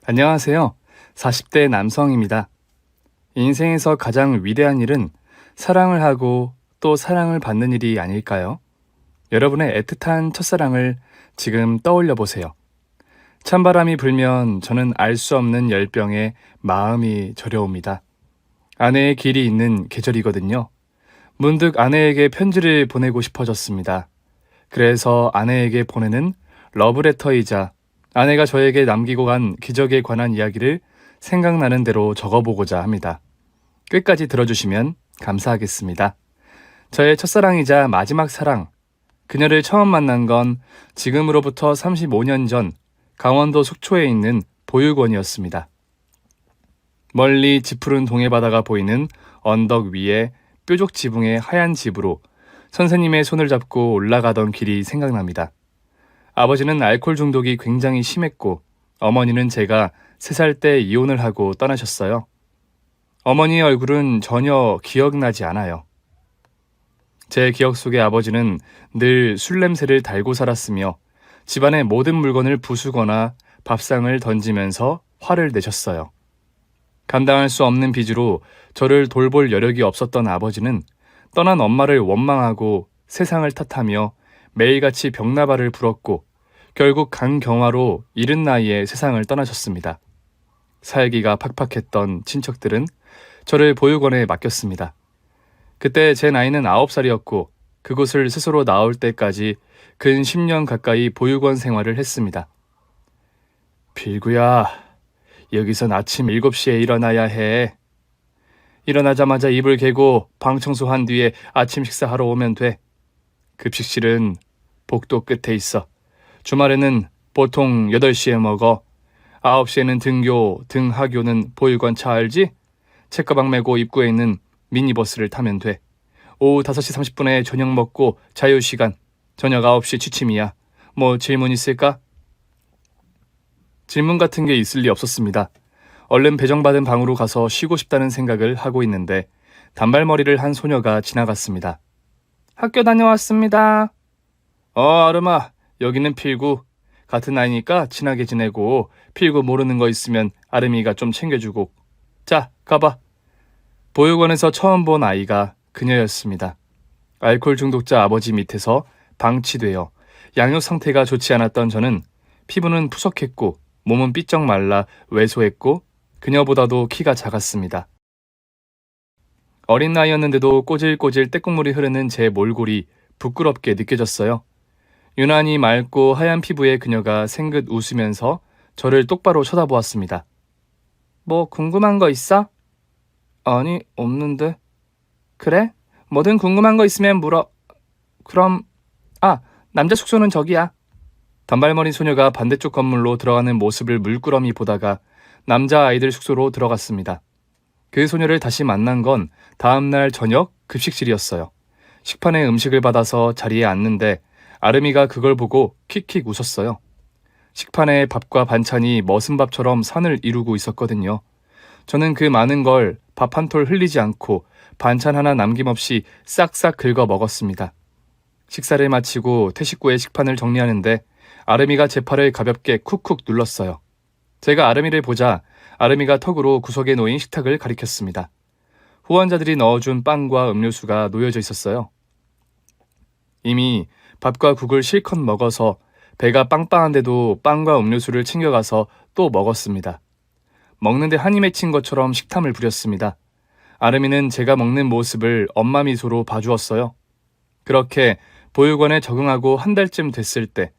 안녕하세요. 40대 남성입니다. 인생에서 가장 위대한 일은 사랑을 하고 또 사랑을 받는 일이 아닐까요? 여러분의 애틋한 첫사랑을 지금 떠올려 보세요. 찬바람이 불면 저는 알 수 없는 열병에 마음이 저려옵니다. 아내의 길이 있는 계절이거든요. 문득 아내에게 편지를 보내고 싶어졌습니다. 그래서 아내에게 보내는 러브레터이자 아내가 저에게 남기고 간 기적에 관한 이야기를 생각나는 대로 적어보고자 합니다. 끝까지 들어주시면 감사하겠습니다. 저의 첫사랑이자 마지막 사랑, 그녀를 처음 만난 건 지금으로부터 35년 전 강원도 속초에 있는 보육원이었습니다. 멀리 짙푸른 동해바다가 보이는 언덕 위에 뾰족 지붕의 하얀 집으로 선생님의 손을 잡고 올라가던 길이 생각납니다. 아버지는 알코올 중독이 굉장히 심했고 어머니는 제가 3살 때 이혼을 하고 떠나셨어요. 어머니의 얼굴은 전혀 기억나지 않아요. 제 기억 속에 아버지는 늘 술 냄새를 달고 살았으며 집안의 모든 물건을 부수거나 밥상을 던지면서 화를 내셨어요. 감당할 수 없는 빚으로 저를 돌볼 여력이 없었던 아버지는 떠난 엄마를 원망하고 세상을 탓하며 매일같이 벽나발을 불었고 결국 간경화로 이른 나이에 세상을 떠나셨습니다. 살기가 팍팍했던 친척들은 저를 보육원에 맡겼습니다. 그때 제 나이는 9살이었고 그곳을 스스로 나올 때까지 근 10년 가까이 보육원 생활을 했습니다. 필구야, 여기선 아침 7시에 일어나야 해. 일어나자마자 이불 개고 방 청소한 뒤에 아침 식사하러 오면 돼. 급식실은 복도 끝에 있어. 주말에는 보통 8시에 먹어. 9시에는 등교, 등하교는 보육원 차 알지? 책가방 메고 입구에 있는 미니버스를 타면 돼. 오후 5시 30분에 저녁 먹고 자유시간. 저녁 9시 취침이야. 뭐 질문 있을까? 질문 같은 게 있을 리 없었습니다. 얼른 배정받은 방으로 가서 쉬고 싶다는 생각을 하고 있는데 단발머리를 한 소녀가 지나갔습니다. 학교 다녀왔습니다. 아름아, 여기는 필구. 같은 나이니까 친하게 지내고 필구 모르는 거 있으면 아름이가 좀 챙겨주고. 자, 가봐. 보육원에서 처음 본 아이가 그녀였습니다. 알코올 중독자 아버지 밑에서 방치되어 양육 상태가 좋지 않았던 저는 피부는 푸석했고 몸은 삐쩍 말라 왜소했고 그녀보다도 키가 작았습니다. 어린 나이였는데도 꼬질꼬질 떼국물이 흐르는 제 몰골이 부끄럽게 느껴졌어요. 유난히 맑고 하얀 피부의 그녀가 생긋 웃으면서 저를 똑바로 쳐다보았습니다. 뭐 궁금한 거 있어? 아니, 없는데. 그래? 뭐든 궁금한 거 있으면 물어. 그럼, 남자 숙소는 저기야. 단발머리 소녀가 반대쪽 건물로 들어가는 모습을 물끄러미 보다가 남자 아이들 숙소로 들어갔습니다. 그 소녀를 다시 만난 건 다음날 저녁 급식실이었어요. 식판에 음식을 받아서 자리에 앉는데 아름이가 그걸 보고 킥킥 웃었어요. 식판에 밥과 반찬이 머슴밥처럼 산을 이루고 있었거든요. 저는 그 많은 걸 밥 한 톨 흘리지 않고 반찬 하나 남김없이 싹싹 긁어 먹었습니다. 식사를 마치고 태식구의 식판을 정리하는데 아름이가 제 팔을 가볍게 쿡쿡 눌렀어요. 제가 아름이를 보자 아름이가 턱으로 구석에 놓인 식탁을 가리켰습니다. 후원자들이 넣어준 빵과 음료수가 놓여져 있었어요. 이미 밥과 국을 실컷 먹어서 배가 빵빵한데도 빵과 음료수를 챙겨가서 또 먹었습니다. 먹는데 한이 맺힌 것처럼 식탐을 부렸습니다. 아름이는 제가 먹는 모습을 엄마 미소로 봐주었어요. 그렇게 보육원에 적응하고 한 달쯤 됐을 때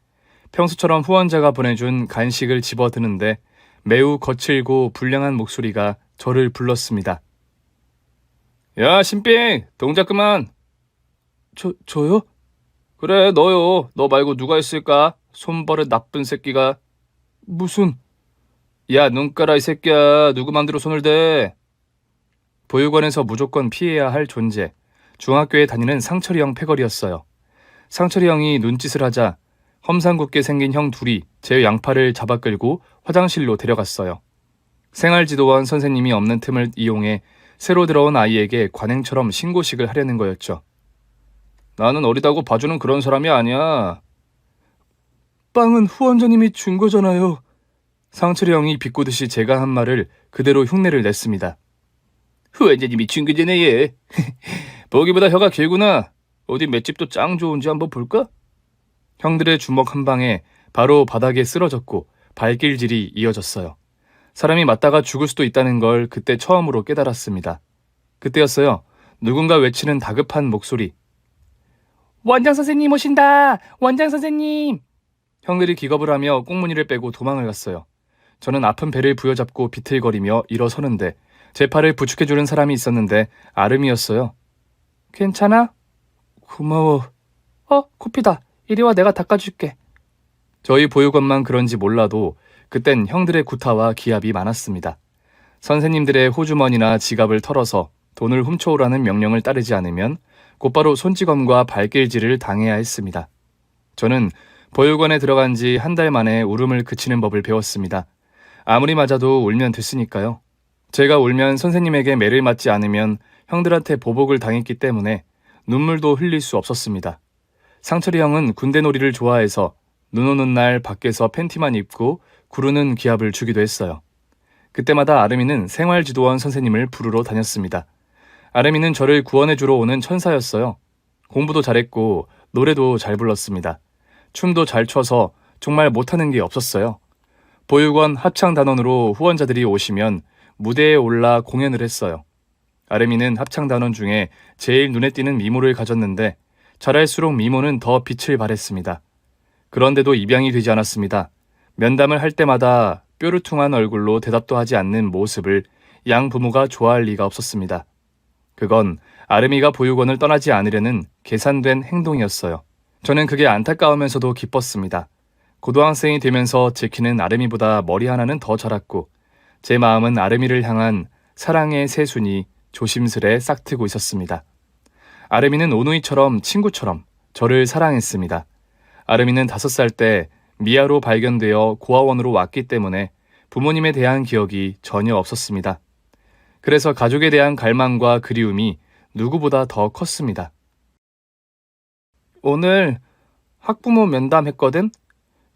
평소처럼 후원자가 보내준 간식을 집어드는데 매우 거칠고 불량한 목소리가 저를 불렀습니다. 야, 신빙! 동작 그만! 저요? 그래, 너요. 너 말고 누가 있을까? 손버릇 나쁜 새끼가. 무슨... 야, 눈 깔아 이 새끼야. 누구 맘대로 손을 대. 보육원에서 무조건 피해야 할 존재. 중학교에 다니는 상철이 형 패거리였어요. 상철이 형이 눈짓을 하자 험상궂게 생긴 형 둘이 제 양팔을 잡아 끌고 화장실로 데려갔어요. 생활지도원 선생님이 없는 틈을 이용해 새로 들어온 아이에게 관행처럼 신고식을 하려는 거였죠. 나는 어리다고 봐주는 그런 사람이 아니야. 빵은 후원자님이 준 거잖아요. 상철이 형이 비꼬듯이 제가 한 말을 그대로 흉내를 냈습니다. 완전히 미친 그제네 얘. 보기보다 혀가 길구나. 어디 맷집도 짱 좋은지 한번 볼까? 형들의 주먹 한 방에 바로 바닥에 쓰러졌고 발길질이 이어졌어요. 사람이 맞다가 죽을 수도 있다는 걸 그때 처음으로 깨달았습니다. 그때였어요. 누군가 외치는 다급한 목소리. 원장 선생님 오신다! 원장 선생님! 형들이 기겁을 하며 꽁무니를 빼고 도망을 갔어요. 저는 아픈 배를 부여잡고 비틀거리며 일어서는데 제 팔을 부축해주는 사람이 있었는데 아름이었어요. 괜찮아? 고마워. 코피다. 이리 와 내가 닦아줄게. 저희 보육원만 그런지 몰라도 그땐 형들의 구타와 기합이 많았습니다. 선생님들의 호주머니나 지갑을 털어서 돈을 훔쳐오라는 명령을 따르지 않으면 곧바로 손찌검과 발길질을 당해야 했습니다. 저는 보육원에 들어간 지 한 달 만에 울음을 그치는 법을 배웠습니다. 아무리 맞아도 울면 됐으니까요. 제가 울면 선생님에게 매를 맞지 않으면 형들한테 보복을 당했기 때문에 눈물도 흘릴 수 없었습니다. 상철이 형은 군대 놀이를 좋아해서 눈 오는 날 밖에서 팬티만 입고 구르는 기합을 주기도 했어요. 그때마다 아름이는 생활지도원 선생님을 부르러 다녔습니다. 아름이는 저를 구원해주러 오는 천사였어요. 공부도 잘했고 노래도 잘 불렀습니다. 춤도 잘 춰서 정말 못하는 게 없었어요. 보육원 합창단원으로 후원자들이 오시면 무대에 올라 공연을 했어요. 아름이는 합창단원 중에 제일 눈에 띄는 미모를 가졌는데 잘할수록 미모는 더 빛을 발했습니다. 그런데도 입양이 되지 않았습니다. 면담을 할 때마다 뾰루퉁한 얼굴로 대답도 하지 않는 모습을 양 부모가 좋아할 리가 없었습니다. 그건 아름이가 보육원을 떠나지 않으려는 계산된 행동이었어요. 저는 그게 안타까우면서도 기뻤습니다. 고등학생이 되면서 제 키는 아름이보다 머리 하나는 더 자랐고 제 마음은 아름이를 향한 사랑의 새순이 조심스레 싹트고 있었습니다. 아름이는 오누이처럼 친구처럼 저를 사랑했습니다. 아름이는 5살 때 미아로 발견되어 고아원으로 왔기 때문에 부모님에 대한 기억이 전혀 없었습니다. 그래서 가족에 대한 갈망과 그리움이 누구보다 더 컸습니다. 오늘 학부모 면담했거든?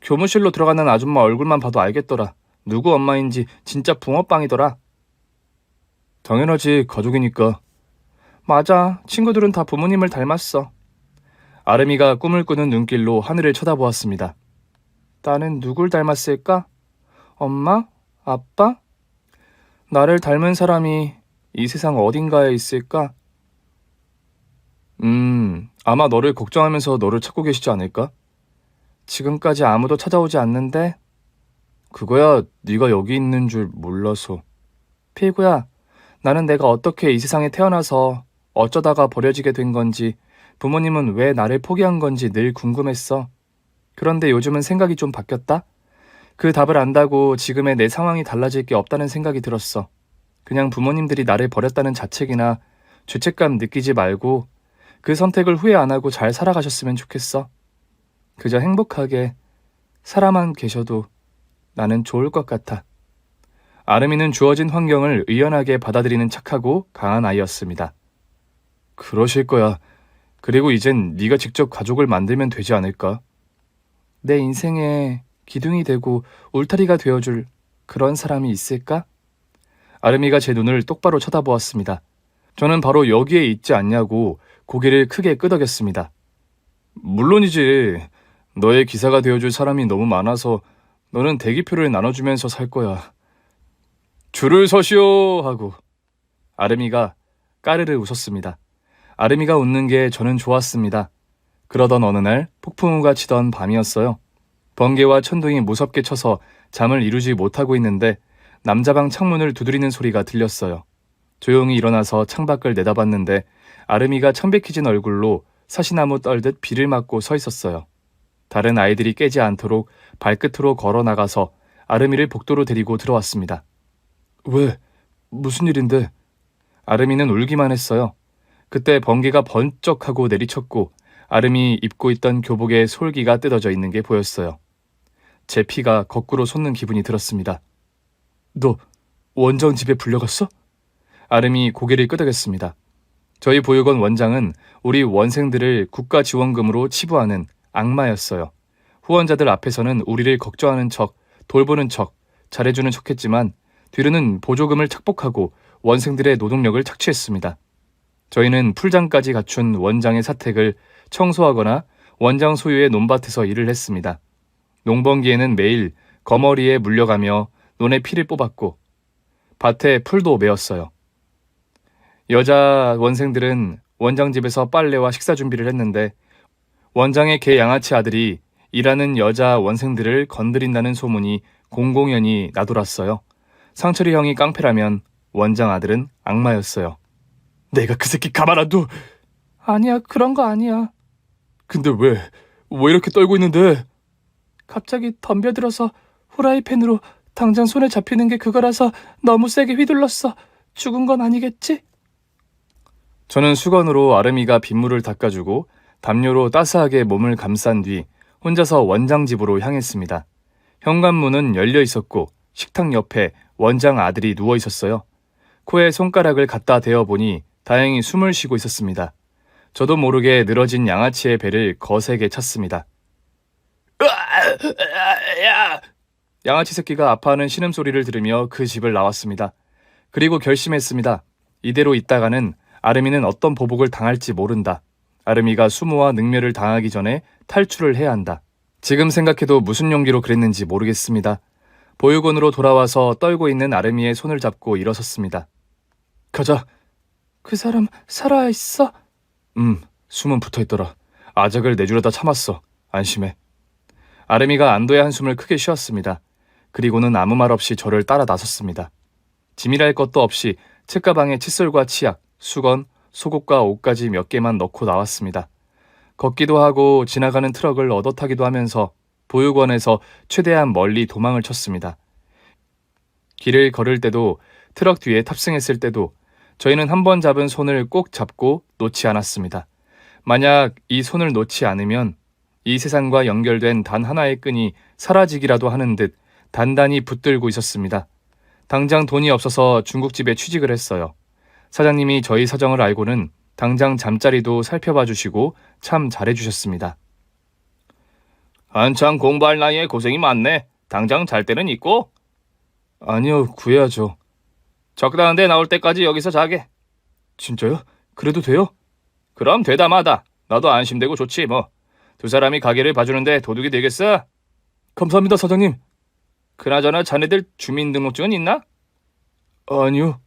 교무실로 들어가는 아줌마 얼굴만 봐도 알겠더라. 누구 엄마인지 진짜 붕어빵이더라. 당연하지, 가족이니까. 맞아, 친구들은 다 부모님을 닮았어. 아름이가 꿈을 꾸는 눈길로 하늘을 쳐다보았습니다. 나는 누굴 닮았을까? 엄마? 아빠? 나를 닮은 사람이 이 세상 어딘가에 있을까? 아마 너를 걱정하면서 너를 찾고 계시지 않을까? 지금까지 아무도 찾아오지 않는데? 그거야 네가 여기 있는 줄 몰라서. 필구야, 나는 내가 어떻게 이 세상에 태어나서 어쩌다가 버려지게 된 건지, 부모님은 왜 나를 포기한 건지 늘 궁금했어. 그런데 요즘은 생각이 좀 바뀌었다? 그 답을 안다고 지금의 내 상황이 달라질 게 없다는 생각이 들었어. 그냥 부모님들이 나를 버렸다는 자책이나 죄책감 느끼지 말고 그 선택을 후회 안 하고 잘 살아가셨으면 좋겠어. 그저 행복하게 살아만 계셔도 나는 좋을 것 같아. 아름이는 주어진 환경을 의연하게 받아들이는 착하고 강한 아이였습니다. 그러실 거야. 그리고 이젠 네가 직접 가족을 만들면 되지 않을까? 내 인생에 기둥이 되고 울타리가 되어줄 그런 사람이 있을까? 아름이가 제 눈을 똑바로 쳐다보았습니다. 저는 바로 여기에 있지 않냐고 고개를 크게 끄덕였습니다. 물론이지. 너의 기사가 되어줄 사람이 너무 많아서 너는 대기표를 나눠주면서 살 거야. 줄을 서시오 하고 아름이가 까르르 웃었습니다. 아름이가 웃는 게 저는 좋았습니다. 그러던 어느 날 폭풍우가 치던 밤이었어요. 번개와 천둥이 무섭게 쳐서 잠을 이루지 못하고 있는데 남자방 창문을 두드리는 소리가 들렸어요. 조용히 일어나서 창밖을 내다봤는데 아름이가 창백해진 얼굴로 사시나무 떨듯 비를 맞고 서 있었어요. 다른 아이들이 깨지 않도록 발끝으로 걸어 나가서 아름이를 복도로 데리고 들어왔습니다. 왜? 무슨 일인데? 아름이는 울기만 했어요. 그때 번개가 번쩍하고 내리쳤고 아름이 입고 있던 교복에 솔기가 뜯어져 있는 게 보였어요. 제 피가 거꾸로 솟는 기분이 들었습니다. 너 원장 집에 불려갔어? 아름이 고개를 끄덕였습니다. 저희 보육원 원장은 우리 원생들을 국가지원금으로 치부하는 악마였어요. 후원자들 앞에서는 우리를 걱정하는 척, 돌보는 척, 잘해주는 척했지만 뒤로는 보조금을 착복하고 원생들의 노동력을 착취했습니다. 저희는 풀장까지 갖춘 원장의 사택을 청소하거나 원장 소유의 논밭에서 일을 했습니다. 농번기에는 매일 거머리에 물려가며 논에 피를 뽑았고 밭에 풀도 메었어요. 여자 원생들은 원장 집에서 빨래와 식사 준비를 했는데 원장의 개 양아치 아들이 일하는 여자 원생들을 건드린다는 소문이 공공연히 나돌았어요. 상철이 형이 깡패라면 원장 아들은 악마였어요. 내가 그 새끼 가만 안 둬. 아니야, 그런 거 아니야. 근데 왜 이렇게 떨고 있는데? 갑자기 덤벼들어서 후라이팬으로 당장 손에 잡히는 게 그거라서 너무 세게 휘둘렀어. 죽은 건 아니겠지? 저는 수건으로 아름이가 빗물을 닦아주고 담요로 따스하게 몸을 감싼 뒤 혼자서 원장 집으로 향했습니다. 현관문은 열려 있었고 식탁 옆에 원장 아들이 누워 있었어요. 코에 손가락을 갖다 대어보니 다행히 숨을 쉬고 있었습니다. 저도 모르게 늘어진 양아치의 배를 거세게 찼습니다. 양아치 새끼가 아파하는 신음소리를 들으며 그 집을 나왔습니다. 그리고 결심했습니다. 이대로 있다가는 아름이는 어떤 보복을 당할지 모른다. 아름이가 수모와 능멸을 당하기 전에 탈출을 해야 한다. 지금 생각해도 무슨 용기로 그랬는지 모르겠습니다. 보육원으로 돌아와서 떨고 있는 아름이의 손을 잡고 일어섰습니다. 가자. 그 사람 살아있어? 숨은 붙어있더라. 아작을 내주려다 참았어. 안심해. 아름이가 안도의 한숨을 크게 쉬었습니다. 그리고는 아무 말 없이 저를 따라 나섰습니다. 짐이랄 것도 없이 책가방에 칫솔과 치약, 수건, 속옷과 옷까지 몇 개만 넣고 나왔습니다. 걷기도 하고 지나가는 트럭을 얻어타기도 하면서 보육원에서 최대한 멀리 도망을 쳤습니다. 길을 걸을 때도 트럭 뒤에 탑승했을 때도 저희는 한 번 잡은 손을 꼭 잡고 놓지 않았습니다. 만약 이 손을 놓지 않으면 이 세상과 연결된 단 하나의 끈이 사라지기라도 하는 듯 단단히 붙들고 있었습니다. 당장 돈이 없어서 중국집에 취직을 했어요. 사장님이 저희 사정을 알고는 당장 잠자리도 살펴봐 주시고 참 잘해주셨습니다. 한창 공부할 나이에 고생이 많네. 당장 잘 때는 있고? 아니요, 구해야죠. 적당한데 나올 때까지 여기서 자게. 진짜요? 그래도 돼요? 그럼 되다 마다. 나도 안심되고 좋지 뭐. 두 사람이 가게를 봐주는데 도둑이 되겠어? 감사합니다, 사장님. 그나저나 자네들 주민등록증은 있나? 아니요.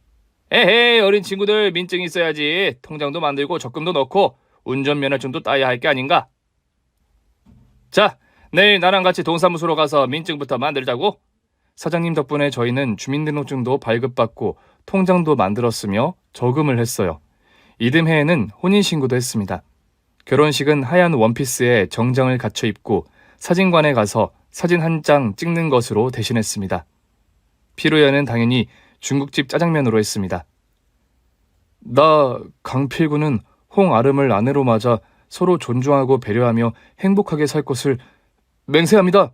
에헤이, 어린 친구들 민증 있어야지. 통장도 만들고 적금도 넣고 운전면허증도 따야 할 게 아닌가? 자, 내일 나랑 같이 동사무소로 가서 민증부터 만들자고. 사장님 덕분에 저희는 주민등록증도 발급받고 통장도 만들었으며 저금을 했어요. 이듬해에는 혼인신고도 했습니다. 결혼식은 하얀 원피스에 정장을 갖춰 입고 사진관에 가서 사진 한 장 찍는 것으로 대신했습니다. 피로연은 당연히 중국집 짜장면으로 했습니다. 나 강필구는 홍아름을 아내로 맞아 서로 존중하고 배려하며 행복하게 살 것을 맹세합니다.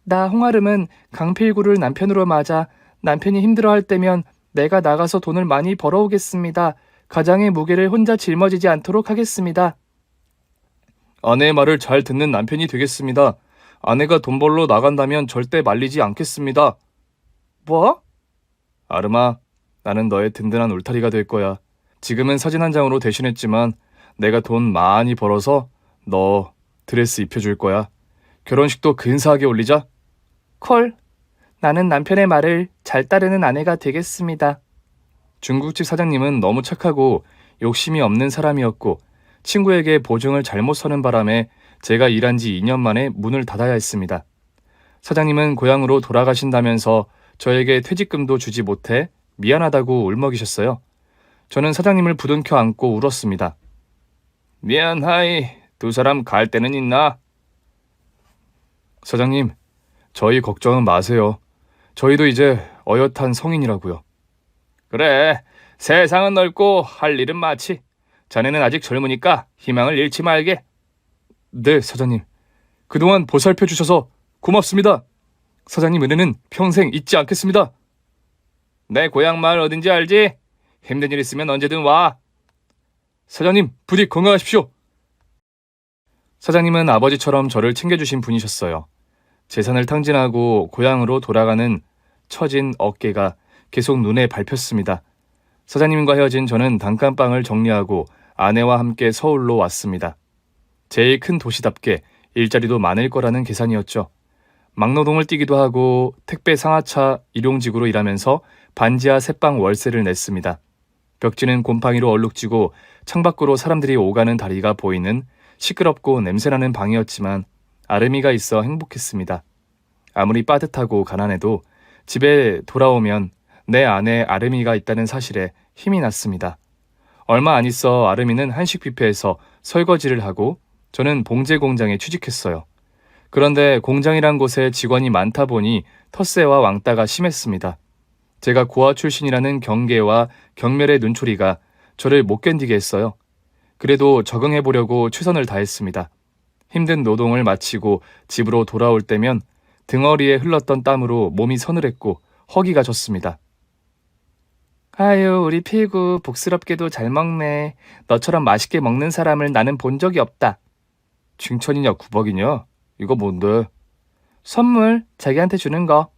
나 홍아름은 강필구를 남편으로 맞아 남편이 힘들어할 때면 내가 나가서 돈을 많이 벌어오겠습니다. 가장의 무게를 혼자 짊어지지 않도록 하겠습니다. 아내의 말을 잘 듣는 남편이 되겠습니다. 아내가 돈 벌러 나간다면 절대 말리지 않겠습니다. 뭐? 아름아, 나는 너의 든든한 울타리가 될 거야. 지금은 사진 한 장으로 대신했지만 내가 돈 많이 벌어서 너 드레스 입혀줄 거야. 결혼식도 근사하게 올리자. 콜. 나는 남편의 말을 잘 따르는 아내가 되겠습니다. 중국집 사장님은 너무 착하고 욕심이 없는 사람이었고 친구에게 보증을 잘못 서는 바람에 제가 일한 지 2년 만에 문을 닫아야 했습니다. 사장님은 고향으로 돌아가신다면서 저에게 퇴직금도 주지 못해 미안하다고 울먹이셨어요. 저는 사장님을 부둥켜 안고 울었습니다. 미안하이, 두 사람 갈 데는 있나? 사장님, 저희 걱정은 마세요. 저희도 이제 어엿한 성인이라고요. 그래, 세상은 넓고 할 일은 많지. 자네는 아직 젊으니까 희망을 잃지 말게. 네, 사장님. 그동안 보살펴 주셔서 고맙습니다. 사장님 은혜는 평생 잊지 않겠습니다. 내 고향 마을 어딘지 알지? 힘든 일 있으면 언제든 와. 사장님, 부디 건강하십시오. 사장님은 아버지처럼 저를 챙겨주신 분이셨어요. 재산을 탕진하고 고향으로 돌아가는 처진 어깨가 계속 눈에 밟혔습니다. 사장님과 헤어진 저는 단칸방을 정리하고 아내와 함께 서울로 왔습니다. 제일 큰 도시답게 일자리도 많을 거라는 계산이었죠. 막노동을 뛰기도 하고 택배 상하차 일용직으로 일하면서 반지하 새빵 월세를 냈습니다. 벽지는 곰팡이로 얼룩지고 창밖으로 사람들이 오가는 다리가 보이는 시끄럽고 냄새나는 방이었지만 아름이가 있어 행복했습니다. 아무리 빠듯하고 가난해도 집에 돌아오면 내 안에 아름이가 있다는 사실에 힘이 났습니다. 얼마 안 있어 아름이는 한식 뷔페에서 설거지를 하고 저는 봉제 공장에 취직했어요. 그런데 공장이란 곳에 직원이 많다 보니 텃세와 왕따가 심했습니다. 제가 고아 출신이라는 경계와 경멸의 눈초리가 저를 못 견디게 했어요. 그래도 적응해보려고 최선을 다했습니다. 힘든 노동을 마치고 집으로 돌아올 때면 등허리에 흘렀던 땀으로 몸이 서늘했고 허기가 졌습니다. 아유, 우리 필구 복스럽게도 잘 먹네. 너처럼 맛있게 먹는 사람을 나는 본 적이 없다. 칭찬이냐 구박이냐? 이거 뭔데? 선물, 자기한테 주는 거.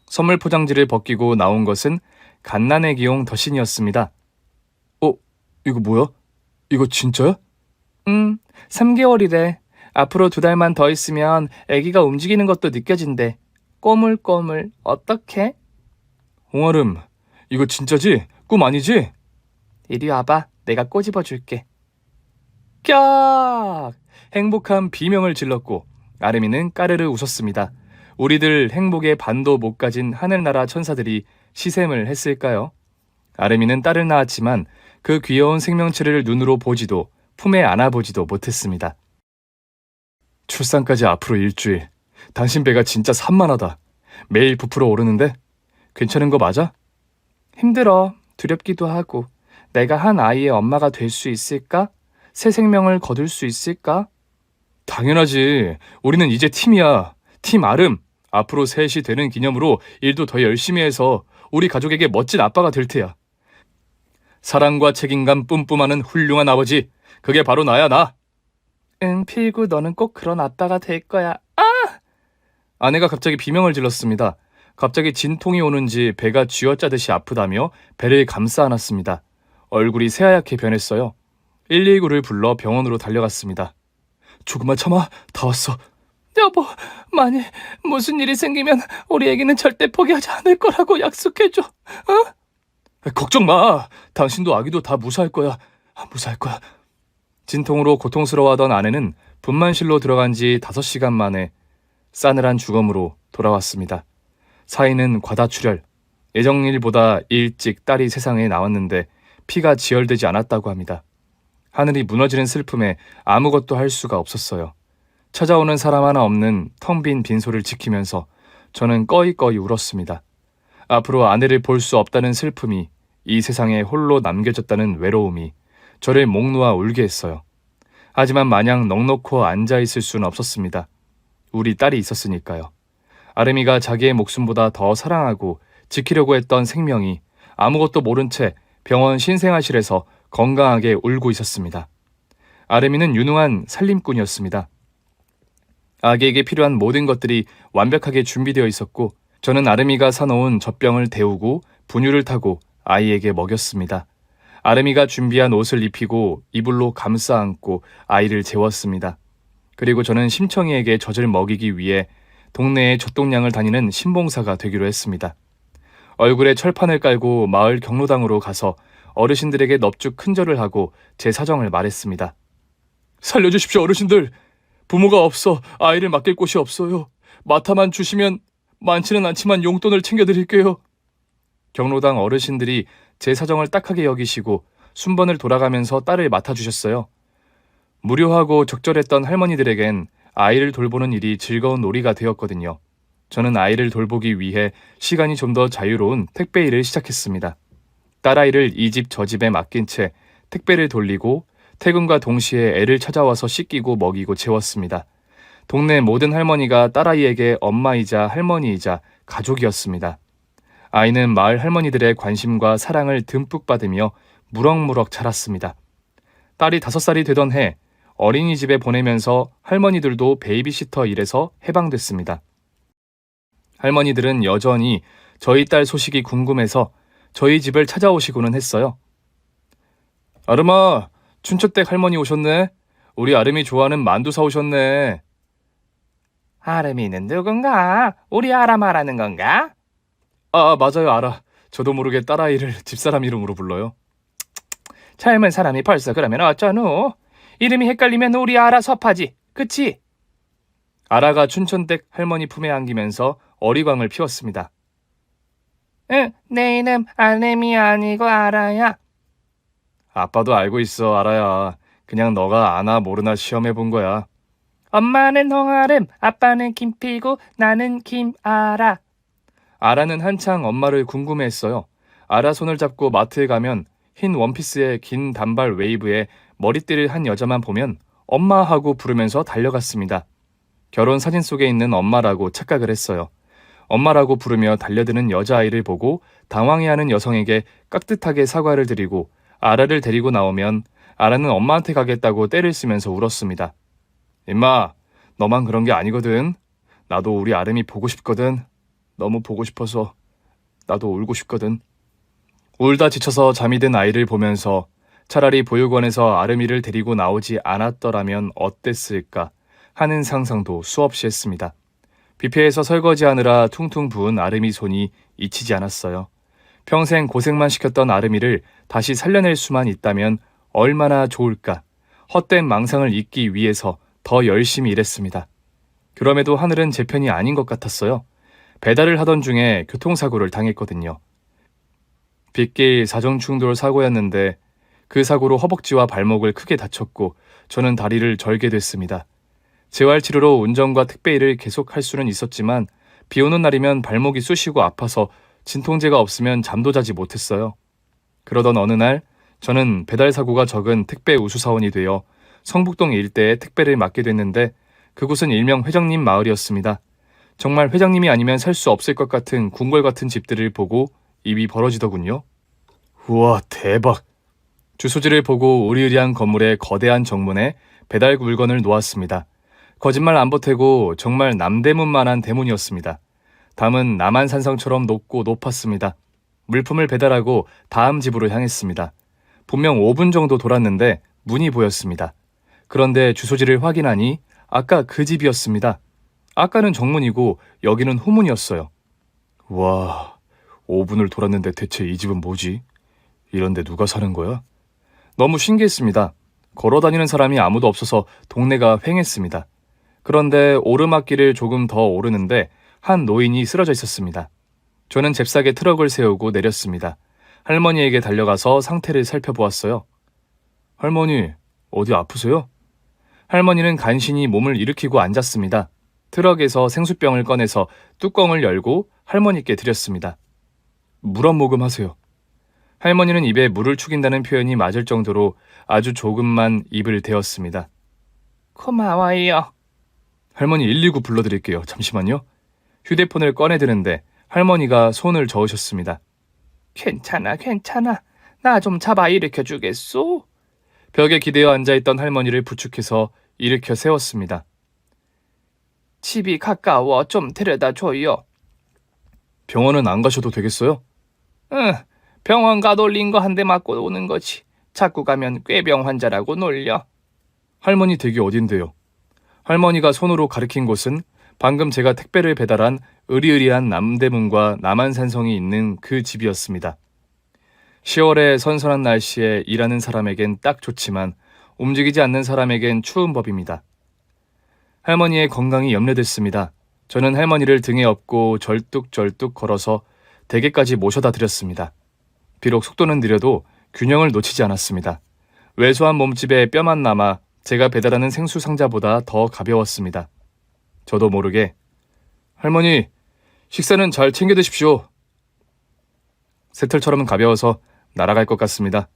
선물 포장지를 벗기고 나온 것은 갓난애기용 더신이었습니다. 이거 뭐야? 이거 진짜야? 3개월이래. 앞으로 2달만 더 있으면 애기가 움직이는 것도 느껴진대. 꼬물꼬물. 어떡해? 홍아름, 이거 진짜지? 꿈 아니지? 이리 와봐. 내가 꼬집어 줄게. 깍! 행복한 비명을 질렀고 아름이는 까르르 웃었습니다. 우리들 행복의 반도 못 가진 하늘나라 천사들이 시샘을 했을까요? 아름이는 딸을 낳았지만 그 귀여운 생명체를 눈으로 보지도 품에 안아보지도 못했습니다. 출산까지 앞으로 일주일. 당신 배가 진짜 산만하다. 매일 부풀어 오르는데? 괜찮은 거 맞아? 힘들어. 두렵기도 하고. 내가 한 아이의 엄마가 될 수 있을까? 새 생명을 거둘 수 있을까? 당연하지. 우리는 이제 팀이야. 팀 아름. 앞으로 셋이 되는 기념으로 일도 더 열심히 해서 우리 가족에게 멋진 아빠가 될 테야. 사랑과 책임감 뿜뿜하는 훌륭한 아버지. 그게 바로 나야, 나. 응, 필구, 너는 꼭 그런 아빠가 될 거야. 아! 아내가 갑자기 비명을 질렀습니다. 갑자기 진통이 오는지 배가 쥐어짜듯이 아프다며 배를 감싸 안았습니다. 얼굴이 새하얗게 변했어요. 119를 불러 병원으로 달려갔습니다. 조금만 참아, 다 왔어. 여보, 만일 무슨 일이 생기면 우리 애기는 절대 포기하지 않을 거라고 약속해줘. 걱정 마. 당신도 아기도 다 무사할 거야. 무사할 거야. 진통으로 고통스러워하던 아내는 분만실로 들어간 지 5시간 만에 싸늘한 죽음으로 돌아왔습니다. 사인은 과다출혈. 예정일보다 일찍 딸이 세상에 나왔는데 피가 지혈되지 않았다고 합니다. 하늘이 무너지는 슬픔에 아무것도 할 수가 없었어요. 찾아오는 사람 하나 없는 텅 빈 빈소를 지키면서 저는 꺼이꺼이 울었습니다. 앞으로 아내를 볼 수 없다는 슬픔이, 이 세상에 홀로 남겨졌다는 외로움이 저를 목 놓아 울게 했어요. 하지만 마냥 넋놓고 앉아있을 수는 없었습니다. 우리 딸이 있었으니까요. 아름이가 자기의 목숨보다 더 사랑하고 지키려고 했던 생명이 아무것도 모른 채 병원 신생아실에서 건강하게 울고 있었습니다. 아름이는 유능한 살림꾼이었습니다. 아기에게 필요한 모든 것들이 완벽하게 준비되어 있었고 저는 아름이가 사놓은 젖병을 데우고 분유를 타고 아이에게 먹였습니다. 아름이가 준비한 옷을 입히고 이불로 감싸 안고 아이를 재웠습니다. 그리고 저는 심청이에게 젖을 먹이기 위해 동네에 젖동량을 다니는 신봉사가 되기로 했습니다. 얼굴에 철판을 깔고 마을 경로당으로 가서 어르신들에게 넙죽 큰절을 하고 제 사정을 말했습니다. 살려주십시오, 어르신들. 부모가 없어 아이를 맡길 곳이 없어요. 맡아만 주시면 많지는 않지만 용돈을 챙겨드릴게요. 경로당 어르신들이 제 사정을 딱하게 여기시고 순번을 돌아가면서 딸을 맡아주셨어요. 무료하고 적절했던 할머니들에겐 아이를 돌보는 일이 즐거운 놀이가 되었거든요. 저는 아이를 돌보기 위해 시간이 좀 더 자유로운 택배 일을 시작했습니다. 딸아이를 이 집 저 집에 맡긴 채 택배를 돌리고 퇴근과 동시에 애를 찾아와서 씻기고 먹이고 재웠습니다. 동네 모든 할머니가 딸아이에게 엄마이자 할머니이자 가족이었습니다. 아이는 마을 할머니들의 관심과 사랑을 듬뿍 받으며 무럭무럭 자랐습니다. 딸이 5살이 되던 해 어린이집에 보내면서 할머니들도 베이비시터 일에서 해방됐습니다. 할머니들은 여전히 저희 딸 소식이 궁금해서 저희 집을 찾아오시고는 했어요. 아름아, 춘천댁 할머니 오셨네. 우리 아름이 좋아하는 만두 사오셨네. 아름이는 누군가? 우리 아라 말하는 건가? 맞아요, 알아. 저도 모르게 딸아이를 집사람 이름으로 불러요. 젊은 사람이 벌써 그러면 어쩌노? 이름이 헷갈리면 우리 아라 섭하지. 그치? 아라가 춘천댁 할머니 품에 안기면서 어리광을 피웠습니다. 응, 내 이름 아름이 아니고 아라야. 아빠도 알고 있어, 아라야. 그냥 너가 아나 모르나 시험해 본 거야. 엄마는 홍아름, 아빠는 김필구, 나는 김아라. 아라는 한창 엄마를 궁금해했어요. 아라 손을 잡고 마트에 가면 흰 원피스에 긴 단발 웨이브에 머리띠를 한 여자만 보면 엄마 하고 부르면서 달려갔습니다. 결혼 사진 속에 있는 엄마라고 착각을 했어요. 엄마라고 부르며 달려드는 여자아이를 보고 당황해하는 여성에게 깍듯하게 사과를 드리고 아라를 데리고 나오면 아라는 엄마한테 가겠다고 떼를 쓰면서 울었습니다. 임마, 너만 그런 게 아니거든. 나도 우리 아름이 보고 싶거든. 너무 보고 싶어서 나도 울고 싶거든. 울다 지쳐서 잠이 든 아이를 보면서 차라리 보육원에서 아름이를 데리고 나오지 않았더라면 어땠을까 하는 상상도 수없이 했습니다. 뷔페에서 설거지하느라 퉁퉁 부은 아름이 손이 잊히지 않았어요. 평생 고생만 시켰던 아름이를 다시 살려낼 수만 있다면 얼마나 좋을까. 헛된 망상을 잊기 위해서 더 열심히 일했습니다. 그럼에도 하늘은 제 편이 아닌 것 같았어요. 배달을 하던 중에 교통사고를 당했거든요. 빗길 사정충돌 사고였는데 그 사고로 허벅지와 발목을 크게 다쳤고 저는 다리를 절게 됐습니다. 재활치료로 운전과 택배일을 계속 할 수는 있었지만 비 오는 날이면 발목이 쑤시고 아파서 진통제가 없으면 잠도 자지 못했어요. 그러던 어느 날 저는 배달 사고가 적은 택배 우수사원이 되어 성북동 일대에 택배를 맡게 됐는데 그곳은 일명 회장님 마을이었습니다. 정말 회장님이 아니면 살 수 없을 것 같은 궁궐 같은 집들을 보고 입이 벌어지더군요. 우와, 대박! 주소지를 보고 으리으리한 건물의 거대한 정문에 배달 물건을 놓았습니다. 거짓말 안 보태고 정말 남대문만한 대문이었습니다. 담은 남한산성처럼 높고 높았습니다. 물품을 배달하고 다음 집으로 향했습니다. 분명 5분 정도 돌았는데 문이 보였습니다. 그런데 주소지를 확인하니 아까 그 집이었습니다. 아까는 정문이고 여기는 후문이었어요. 와, 5분을 돌았는데 대체 이 집은 뭐지? 이런데 누가 사는 거야? 너무 신기했습니다. 걸어다니는 사람이 아무도 없어서 동네가 휑했습니다. 그런데 오르막길을 조금 더 오르는데 한 노인이 쓰러져 있었습니다. 저는 잽싸게 트럭을 세우고 내렸습니다. 할머니에게 달려가서 상태를 살펴보았어요. 할머니, 어디 아프세요? 할머니는 간신히 몸을 일으키고 앉았습니다. 트럭에서 생수병을 꺼내서 뚜껑을 열고 할머니께 드렸습니다. 물 한 모금 하세요. 할머니는 입에 물을 축인다는 표현이 맞을 정도로 아주 조금만 입을 대었습니다. 고마워요. 할머니 119 불러드릴게요. 잠시만요. 휴대폰을 꺼내드는데 할머니가 손을 저으셨습니다. 괜찮아, 괜찮아. 나 좀 잡아 일으켜 주겠소? 벽에 기대어 앉아있던 할머니를 부축해서 일으켜 세웠습니다. 집이 가까워. 좀 데려다 줘요. 병원은 안 가셔도 되겠어요? 응, 병원 가 놀린 거 한 대 맞고 오는 거지. 자꾸 가면 꾀병 환자라고 놀려. 할머니 댁이 어딘데요? 할머니가 손으로 가리킨 곳은 방금 제가 택배를 배달한 으리으리한 남대문과 남한산성이 있는 그 집이었습니다. 10월의 선선한 날씨에 일하는 사람에겐 딱 좋지만 움직이지 않는 사람에겐 추운 법입니다. 할머니의 건강이 염려됐습니다. 저는 할머니를 등에 업고 절뚝절뚝 걸어서 댁에까지 모셔다 드렸습니다. 비록 속도는 느려도 균형을 놓치지 않았습니다. 왜소한 몸집에 뼈만 남아 제가 배달하는 생수 상자보다 더 가벼웠습니다. 저도 모르게 할머니, 식사는 잘 챙겨 드십시오. 새털처럼 가벼워서 날아갈 것 같습니다.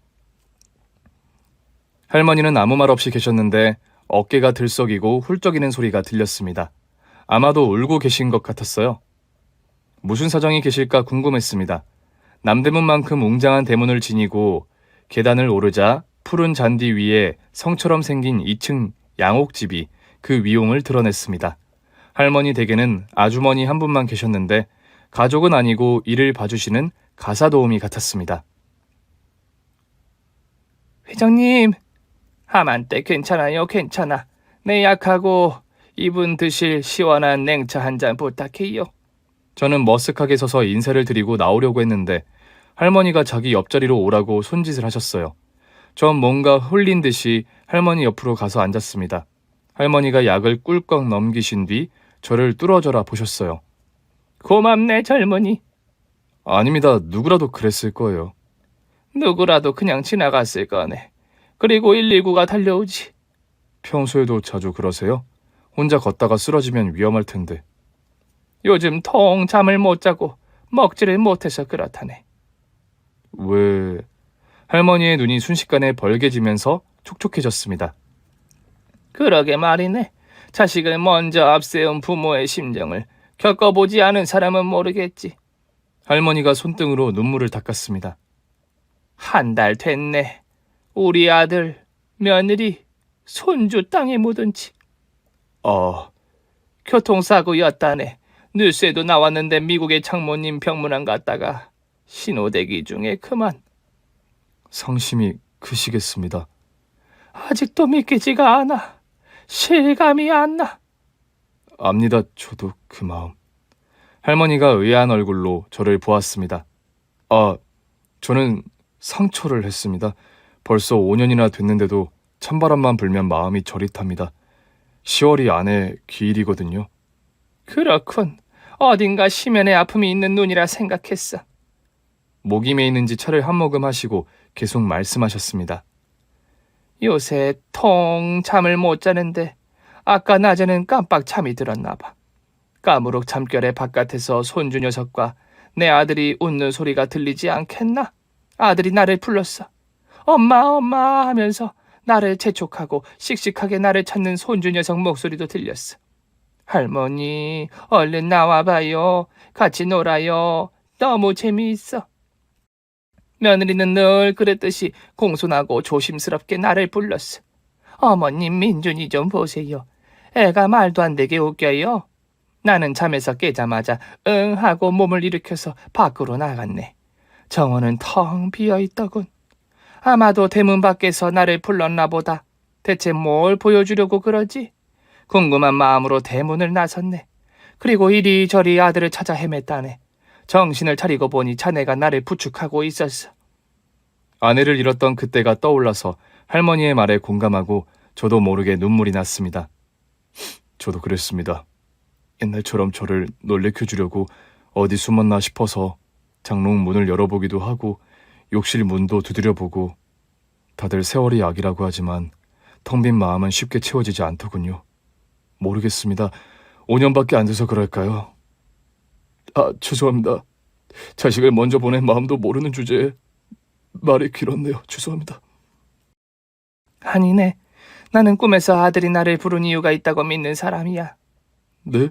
할머니는 아무 말 없이 계셨는데 어깨가 들썩이고 훌쩍이는 소리가 들렸습니다. 아마도 울고 계신 것 같았어요. 무슨 사정이 계실까 궁금했습니다. 남대문만큼 웅장한 대문을 지니고 계단을 오르자 푸른 잔디 위에 성처럼 생긴 2층 양옥집이 그 위용을 드러냈습니다. 할머니 댁에는 아주머니 한 분만 계셨는데 가족은 아니고 일을 봐주시는 가사 도우미 같았습니다. 회장님, 하만때 괜찮아요, 괜찮아. 내 약하고 이분 드실 시원한 냉차 한 잔 부탁해요. 저는 머쓱하게 서서 인사를 드리고 나오려고 했는데 할머니가 자기 옆자리로 오라고 손짓을 하셨어요. 전 뭔가 홀린 듯이 할머니 옆으로 가서 앉았습니다. 할머니가 약을 꿀꺽 넘기신 뒤 저를 뚫어져라 보셨어요. 고맙네, 젊은이. 아닙니다. 누구라도 그랬을 거예요. 누구라도 그냥 지나갔을 거네. 그리고 119가 달려오지. 평소에도 자주 그러세요? 혼자 걷다가 쓰러지면 위험할 텐데. 요즘 통 잠을 못 자고 먹지를 못해서 그렇다네. 왜... 할머니의 눈이 순식간에 벌개지면서 촉촉해졌습니다. 그러게 말이네. 자식을 먼저 앞세운 부모의 심정을 겪어보지 않은 사람은 모르겠지. 할머니가 손등으로 눈물을 닦았습니다. 한 달 됐네. 우리 아들, 며느리, 손주 땅에 묻은 지. 교통사고였다네. 뉴스에도 나왔는데 미국의 장모님 병문안 갔다가 신호대기 중에 그만. 상심이 크시겠습니다. 아직도 믿기지가 않아. 실감이 안 나. 압니다. 저도 그 마음. 할머니가 의아한 얼굴로 저를 보았습니다. 저는 상처를 했습니다. 벌써 5년이나 됐는데도 찬바람만 불면 마음이 저릿합니다. 10월이 아내 기일이거든요. 그렇군. 어딘가 심연의 아픔이 있는 눈이라 생각했어. 목이 메이는지 차를 한 모금 하시고 계속 말씀하셨습니다. 요새 통 잠을 못 자는데 아까 낮에는 깜빡 잠이 들었나 봐. 까무룩 잠결에 바깥에서 손주 녀석과 내 아들이 웃는 소리가 들리지 않겠나? 아들이 나를 불렀어. 엄마, 엄마 하면서 나를 재촉하고 씩씩하게 나를 찾는 손주 녀석 목소리도 들렸어. 할머니, 얼른 나와봐요. 같이 놀아요. 너무 재미있어. 며느리는 늘 그랬듯이 공손하고 조심스럽게 나를 불렀어. 어머님, 민준이 좀 보세요. 애가 말도 안 되게 웃겨요. 나는 잠에서 깨자마자 응 하고 몸을 일으켜서 밖으로 나갔네. 정원은 텅 비어있더군. 아마도 대문 밖에서 나를 불렀나 보다. 대체 뭘 보여주려고 그러지? 궁금한 마음으로 대문을 나섰네. 그리고 이리저리 아들을 찾아 헤맸다네. 정신을 차리고 보니 자네가 나를 부축하고 있었어. 아내를 잃었던 그때가 떠올라서 할머니의 말에 공감하고 저도 모르게 눈물이 났습니다. 저도 그랬습니다. 옛날처럼 저를 놀래켜주려고 어디 숨었나 싶어서 장롱 문을 열어보기도 하고 욕실 문도 두드려보고 다들 세월이 약이라고 하지만 텅 빈 마음은 쉽게 채워지지 않더군요. 모르겠습니다. 5년밖에 안 돼서 그럴까요? 죄송합니다. 자식을 먼저 보낸 마음도 모르는 주제에 말이 길었네요. 죄송합니다. 아니네. 나는 꿈에서 아들이 나를 부른 이유가 있다고 믿는 사람이야. 네?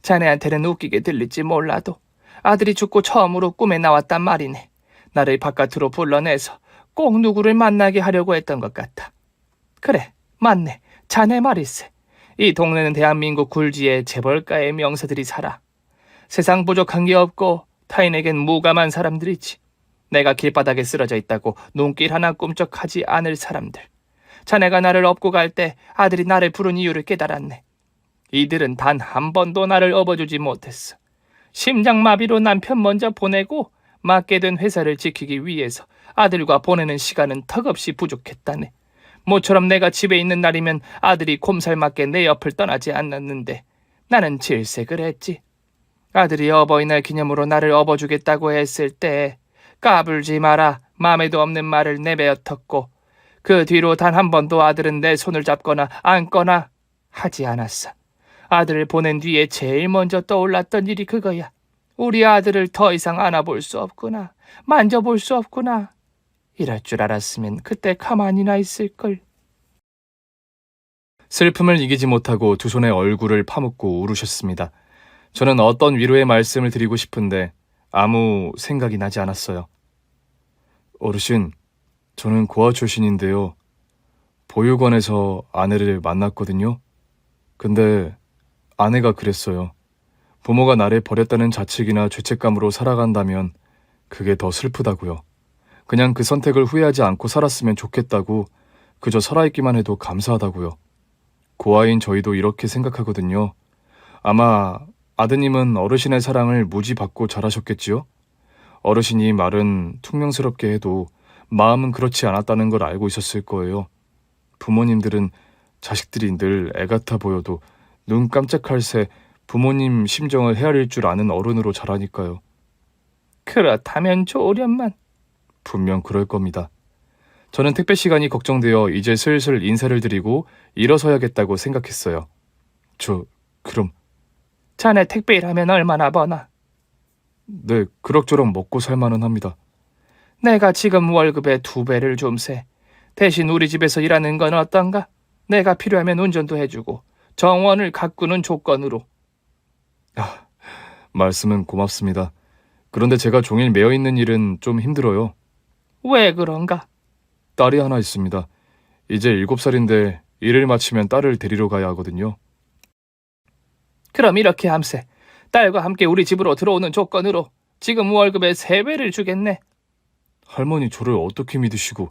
자네한테는 웃기게 들릴지 몰라도 아들이 죽고 처음으로 꿈에 나왔단 말이네. 나를 바깥으로 불러내서 꼭 누구를 만나게 하려고 했던 것 같아. 그래, 맞네. 자네 말일세. 이 동네는 대한민국 굴지에 재벌가의 명사들이 살아. 세상 부족한 게 없고 타인에겐 무감한 사람들이지. 내가 길바닥에 쓰러져 있다고 눈길 하나 꿈쩍하지 않을 사람들. 자네가 나를 업고 갈 때 아들이 나를 부른 이유를 깨달았네. 이들은 단 한 번도 나를 업어주지 못했어. 심장마비로 남편 먼저 보내고 맡게 된 회사를 지키기 위해서 아들과 보내는 시간은 턱없이 부족했다네. 모처럼 내가 집에 있는 날이면 아들이 곰살맞게 내 옆을 떠나지 않았는데 나는 질색을 했지. 아들이 어버이날 기념으로 나를 업어주겠다고 했을 때 까불지 마라 마음에도 없는 말을 내뱉었고 그 뒤로 단 한 번도 아들은 내 손을 잡거나 안거나 하지 않았어. 아들을 보낸 뒤에 제일 먼저 떠올랐던 일이 그거야. 우리 아들을 더 이상 안아볼 수 없구나. 만져볼 수 없구나. 이럴 줄 알았으면 그때 가만히나 있을걸. 슬픔을 이기지 못하고 두 손에 얼굴을 파묻고 울으셨습니다. 저는 어떤 위로의 말씀을 드리고 싶은데 아무 생각이 나지 않았어요. 어르신, 저는 고아 출신인데요. 보육원에서 아내를 만났거든요. 근데 아내가 그랬어요. 부모가 나를 버렸다는 자책이나 죄책감으로 살아간다면 그게 더 슬프다고요. 그냥 그 선택을 후회하지 않고 살았으면 좋겠다고, 그저 살아있기만 해도 감사하다고요. 고아인 저희도 이렇게 생각하거든요. 아마 아드님은 어르신의 사랑을 무지 받고 자라셨겠지요? 어르신이 말은 퉁명스럽게 해도 마음은 그렇지 않았다는 걸 알고 있었을 거예요. 부모님들은 자식들이 늘 애같아 보여도 눈 깜짝할 새 부모님 심정을 헤아릴 줄 아는 어른으로 자라니까요. 그렇다면 좋으련만. 분명 그럴 겁니다. 저는 택배 시간이 걱정되어 이제 슬슬 인사를 드리고 일어서야겠다고 생각했어요. 그럼. 자네 택배 일하면 얼마나 버나? 네, 그럭저럭 먹고 살만은 합니다. 내가 지금 월급의 2배를 좀 세. 대신 우리 집에서 일하는 건 어떤가? 내가 필요하면 운전도 해주고 정원을 가꾸는 조건으로. 말씀은 고맙습니다. 그런데 제가 종일 매여 있는 일은 좀 힘들어요. 왜 그런가? 딸이 하나 있습니다. 이제 7살인데 일을 마치면 딸을 데리러 가야 하거든요. 그럼 이렇게 함세. 딸과 함께 우리 집으로 들어오는 조건으로 지금 월급의 3배를 주겠네. 할머니 저를 어떻게 믿으시고.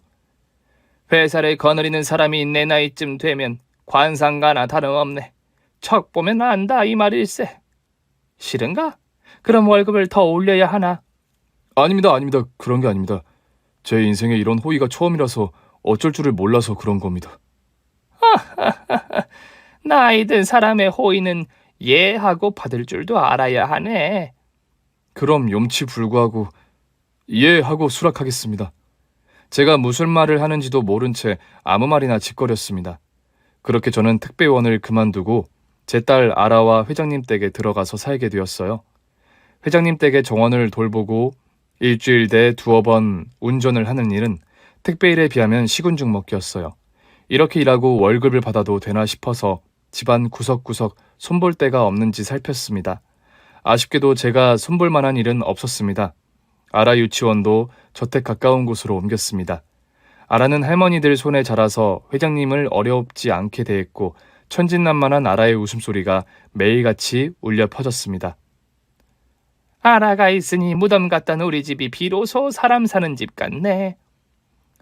회사를 거느리는 사람이 내 나이쯤 되면 관상가나 다름없네. 척 보면 안다 이 말일세. 싫은가? 그럼 월급을 더 올려야 하나? 아닙니다. 그런 게 아닙니다. 제 인생에 이런 호의가 처음이라서 어쩔 줄을 몰라서 그런 겁니다. 나이 든 사람의 호의는 예하고 받을 줄도 알아야 하네. 그럼 염치불구하고 하고 수락하겠습니다. 제가 무슨 말을 하는지도 모른 채 아무 말이나 짓거렸습니다. 그렇게 저는 택배원을 그만두고 제 딸 아라와 회장님 댁에 들어가서 살게 되었어요. 회장님 댁의 정원을 돌보고 일주일에 2번 운전을 하는 일은 택배 일에 비하면 시군죽 먹기였어요. 이렇게 일하고 월급을 받아도 되나 싶어서 집안 구석구석 손볼 데가 없는지 살폈습니다. 아쉽게도 제가 손볼 만한 일은 없었습니다. 아라 유치원도 저택 가까운 곳으로 옮겼습니다. 아라는 할머니들 손에 자라서 회장님을 어렵지 않게 대했고 천진난만한 아라의 웃음소리가 매일같이 울려 퍼졌습니다. 아라가 있으니 무덤 같던 우리 집이 비로소 사람 사는 집 같네.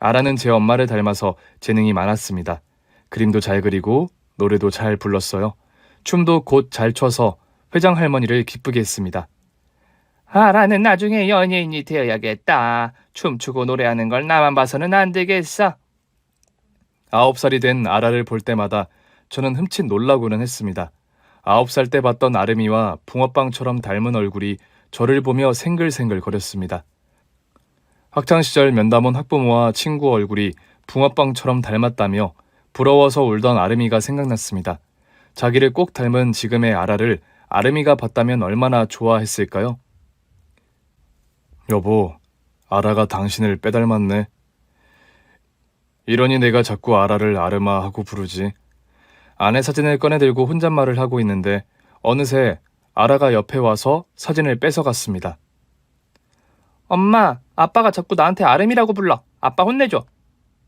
아라는 제 엄마를 닮아서 재능이 많았습니다. 그림도 잘 그리고 노래도 잘 불렀어요. 춤도 곧 잘 춰서 회장 할머니를 기쁘게 했습니다. 아라는 나중에 연예인이 되어야겠다. 춤추고 노래하는 걸 나만 봐서는 안 되겠어. 9살이 된 아라를 볼 때마다 저는 흠칫 놀라고는 했습니다. 9살 때 봤던 아름이와 붕어빵처럼 닮은 얼굴이 저를 보며 생글생글 거렸습니다. 학창시절 면담원 학부모와 친구 얼굴이 붕어빵처럼 닮았다며 부러워서 울던 아름이가 생각났습니다. 자기를 꼭 닮은 지금의 아라를 아름이가 봤다면 얼마나 좋아했을까요? 여보, 아라가 당신을 빼닮았네. 이러니 내가 자꾸 아라를 아르마 하고 부르지. 아내 사진을 꺼내들고 혼잣말을 하고 있는데 어느새 아라가 옆에 와서 사진을 뺏어갔습니다. 엄마, 아빠가 자꾸 나한테 아름이라고 불러. 아빠 혼내줘.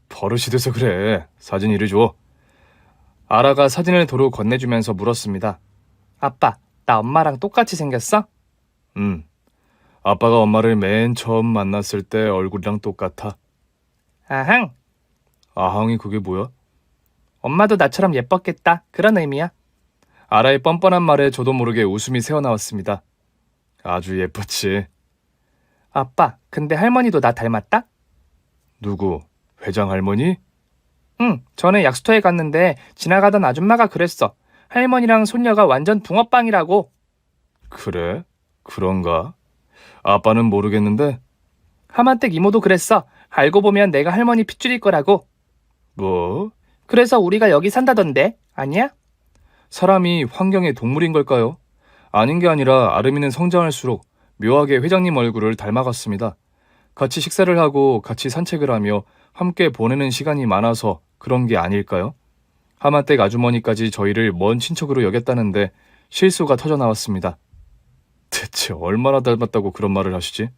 버릇이 돼서 그래. 사진 이리 줘. 아라가 사진을 도로 건네주면서 물었습니다. 아빠, 나 엄마랑 똑같이 생겼어? 아빠가 엄마를 맨 처음 만났을 때 얼굴이랑 똑같아. 아항. 아항이 그게 뭐야? 엄마도 나처럼 예뻤겠다. 그런 의미야. 아라의 뻔뻔한 말에 저도 모르게 웃음이 새어나왔습니다. 아주 예뻤지. 아빠, 근데 할머니도 나 닮았다? 누구? 회장 할머니? 응, 전에 약수터에 갔는데 지나가던 아줌마가 그랬어. 할머니랑 손녀가 완전 붕어빵이라고. 그래? 그런가? 아빠는 모르겠는데. 하마댁 이모도 그랬어. 알고 보면 내가 할머니 핏줄일 거라고. 뭐? 그래서 우리가 여기 산다던데. 아니야? 사람이 환경의 동물인 걸까요? 아닌 게 아니라 아름이는 성장할수록 묘하게 회장님 얼굴을 닮아갔습니다. 같이 식사를 하고 같이 산책을 하며 함께 보내는 시간이 많아서 그런 게 아닐까요? 하마댁 아주머니까지 저희를 먼 친척으로 여겼다는데 실수가 터져나왔습니다. 대체 얼마나 닮았다고 그런 말을 하시지?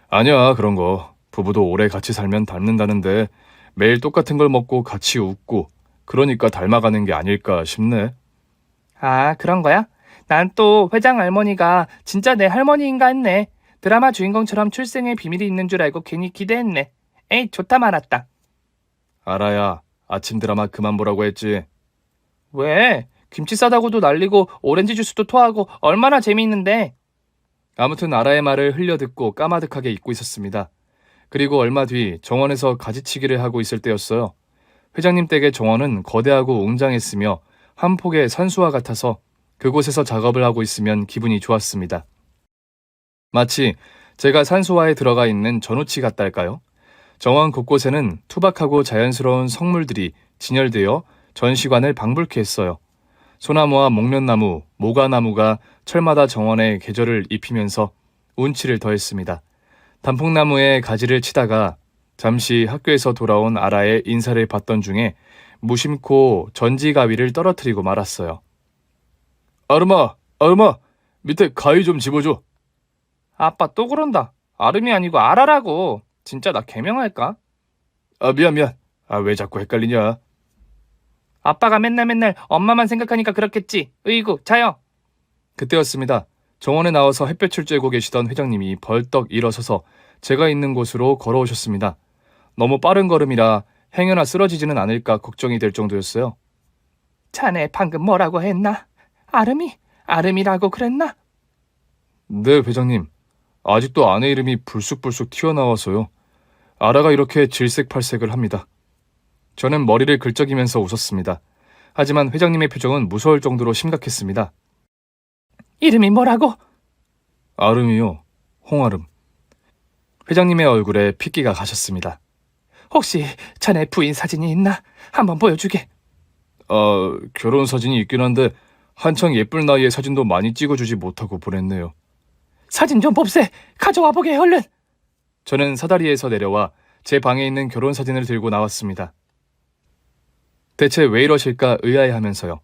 아니야, 그런 거. 부부도 오래 같이 살면 닮는다는데 매일 똑같은 걸 먹고 같이 웃고 그러니까 닮아가는 게 아닐까 싶네. 아, 그런 거야? 난 또 회장 할머니가 진짜 내 할머니인가 했네. 드라마 주인공처럼 출생의 비밀이 있는 줄 알고 괜히 기대했네. 에이, 좋다 말았다. 아라야, 아침 드라마 그만 보라고 했지. 왜? 김치 싸다고도 날리고 오렌지 주스도 토하고 얼마나 재미있는데. 아무튼 아라의 말을 흘려듣고 까마득하게 잊고 있었습니다. 그리고 얼마 뒤 정원에서 가지치기를 하고 있을 때였어요. 회장님 댁의 정원은 거대하고 웅장했으며 한 폭의 산수와 같아서 그곳에서 작업을 하고 있으면 기분이 좋았습니다. 마치 제가 산수화에 들어가 있는 전우치 같달까요? 정원 곳곳에는 투박하고 자연스러운 성물들이 진열되어 전시관을 방불케 했어요. 소나무와 목련나무, 모가나무가 철마다 정원에 계절을 입히면서 운치를 더했습니다. 단풍나무에 가지를 치다가 잠시 학교에서 돌아온 아라의 인사를 받던 중에 무심코 전지가위를 떨어뜨리고 말았어요. 아름아, 밑에 가위 좀 집어줘. 아빠 또 그런다. 아름이 아니고 아라라고. 진짜 나 개명할까? 아, 미안. 아, 왜 자꾸 헷갈리냐? 아빠가 맨날 엄마만 생각하니까 그렇겠지. 으이구, 자요. 그때였습니다. 정원에 나와서 햇볕을 쬐고 계시던 회장님이 벌떡 일어서서 제가 있는 곳으로 걸어오셨습니다. 너무 빠른 걸음이라 행여나 쓰러지지는 않을까 걱정이 될 정도였어요. 자네 방금 뭐라고 했나? 아름이라고 그랬나? 네, 회장님. 아직도 아내 이름이 불쑥불쑥 튀어나와서요. 아라가 이렇게 질색팔색을 합니다. 저는 머리를 긁적이면서 웃었습니다. 하지만 회장님의 표정은 무서울 정도로 심각했습니다. 이름이 뭐라고? 아름이요. 홍아름. 회장님의 얼굴에 핏기가 가셨습니다. 혹시 자네 부인 사진이 있나? 한번 보여주게. 결혼 사진이 있긴 한데 한창 예쁠 나이에 사진도 많이 찍어주지 못하고 보냈네요. 사진 좀 봅세. 가져와 보게 얼른. 저는 사다리에서 내려와 제 방에 있는 결혼 사진을 들고 나왔습니다. 대체 왜 이러실까 의아해하면서요.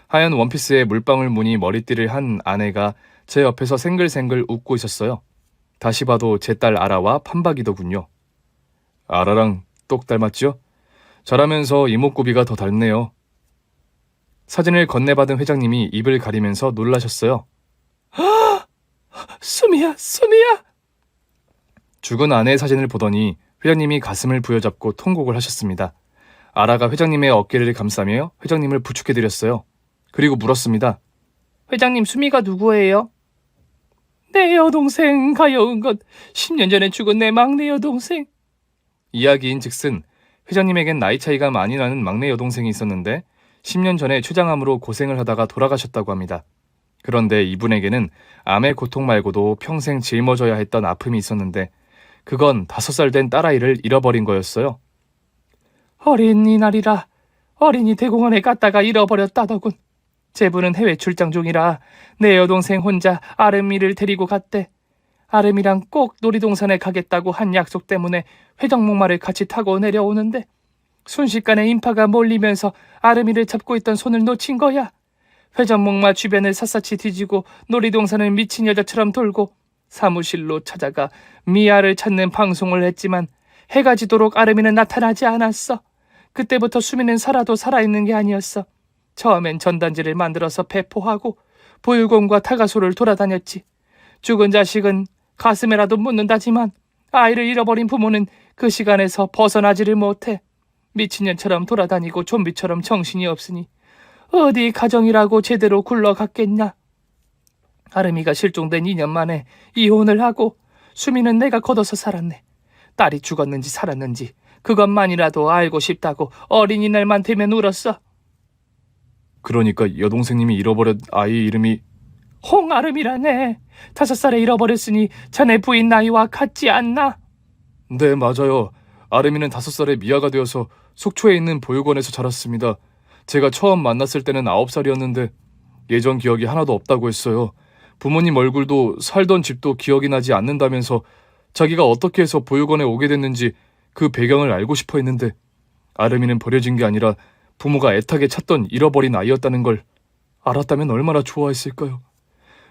하얀 원피스에 물방울 무늬 머리띠를 한 아내가 제 옆에서 생글생글 웃고 있었어요. 다시 봐도 제 딸 아라와 판박이더군요. 아라랑 똑 닮았죠? 자라면서 이목구비가 더 닮네요. 사진을 건네받은 회장님이 입을 가리면서 놀라셨어요. 수미야. 죽은 아내의 사진을 보더니 회장님이 가슴을 부여잡고 통곡을 하셨습니다. 아라가 회장님의 어깨를 감싸며 회장님을 부축해드렸어요. 그리고 물었습니다. 회장님, 수미가 누구예요? 내 여동생 가여운 것. 10년 전에 죽은 내 막내 여동생. 이야기인 즉슨 회장님에겐 나이 차이가 많이 나는 막내 여동생이 있었는데 10년 전에 췌장암으로 고생을 하다가 돌아가셨다고 합니다. 그런데 이분에게는 암의 고통 말고도 평생 짊어져야 했던 아픔이 있었는데 그건 5살 된 딸아이를 잃어버린 거였어요. 어린이날이라 어린이 대공원에 갔다가 잃어버렸다더군. 제부는 해외 출장 중이라 내 여동생 혼자 아름이를 데리고 갔대. 아름이랑 꼭 놀이동산에 가겠다고 한 약속 때문에 회전목마를 같이 타고 내려오는데 순식간에 인파가 몰리면서 아름이를 잡고 있던 손을 놓친 거야. 회전목마 주변을 샅샅이 뒤지고 놀이동산을 미친 여자처럼 돌고 사무실로 찾아가 미아를 찾는 방송을 했지만 해가 지도록 아름이는 나타나지 않았어. 그때부터 수미는 살아도 살아있는 게 아니었어. 처음엔 전단지를 만들어서 배포하고 보육원과 타가소를 돌아다녔지. 죽은 자식은 가슴에라도 묻는다지만 아이를 잃어버린 부모는 그 시간에서 벗어나지를 못해. 미친년처럼 돌아다니고 좀비처럼 정신이 없으니 어디 가정이라고 제대로 굴러갔겠냐. 아름이가 실종된 2년 만에 이혼을 하고 수미는 내가 걷어서 살았네. 딸이 죽었는지 살았는지 그것만이라도 알고 싶다고 어린이날만 되면 울었어. 그러니까 여동생님이 잃어버린 아이 이름이 홍아름이라네. 5살에 잃어버렸으니 자네 부인 나이와 같지 않나? 네, 맞아요. 아름이는 5살에 미아가 되어서 속초에 있는 보육원에서 자랐습니다. 제가 처음 만났을 때는 9살이었는데 예전 기억이 하나도 없다고 했어요. 부모님 얼굴도 살던 집도 기억이 나지 않는다면서 자기가 어떻게 해서 보육원에 오게 됐는지 그 배경을 알고 싶어 했는데 아름이는 버려진 게 아니라 부모가 애타게 찾던 잃어버린 아이였다는 걸 알았다면 얼마나 좋아했을까요?